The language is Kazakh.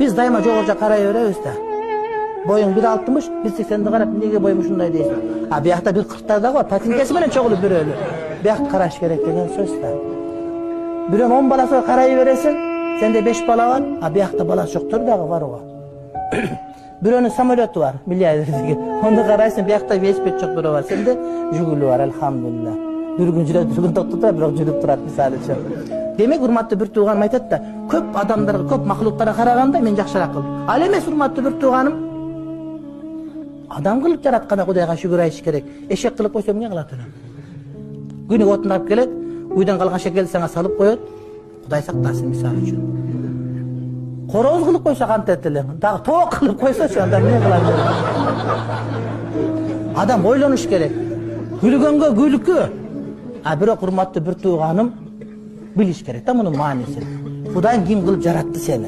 Biz dayıma жоғаржа қарай беребиz да. Boyun 1.60, 1.80'de qarap nege boyum şunday deysin. Ha bu yoqda 1.40'da var. Patinkesi bilen çoğulup bürölü. Bu yoqda qaraş gerek degen söz da. Biron 10 balası qaray beresin, sende 5 bala var. Ha bu yoqda balası joktur dagı var o. Bironun samolyotu var, milyarderdeki. Onu qaraysın, bu yoqda velosiped çok biri var. Sende Jiguli var, elhamdülillah. Bir gün жүрөт, bir gün токтоп турат, бирок жүрүп турат мисалы үчүн. Демек урматтуу бир тууганым айтат да, көп адамдарга, көп махлуктарга караганда мен жакшыраак кылдым. Ал эмес урматтуу бир тууганым, адам кылып жараткан Кудайга шүгүр айтыш керек. Эшек кылып койсом эмне кылат аны? Күнүгө отун алып келет, үйдөн калган шекелди сага салып коет. Кудай сактасын мисалы үчүн. Короз кылып койсо кантет эле, дагы тоок кылып койсочу анда эмне кылат? Адам ойлонуш керек. Күлгөнгө күлкү. А бирок урматтуу бир тууганым билиш керек да мунун маанисин. Кудай ким кылып жаратты сени?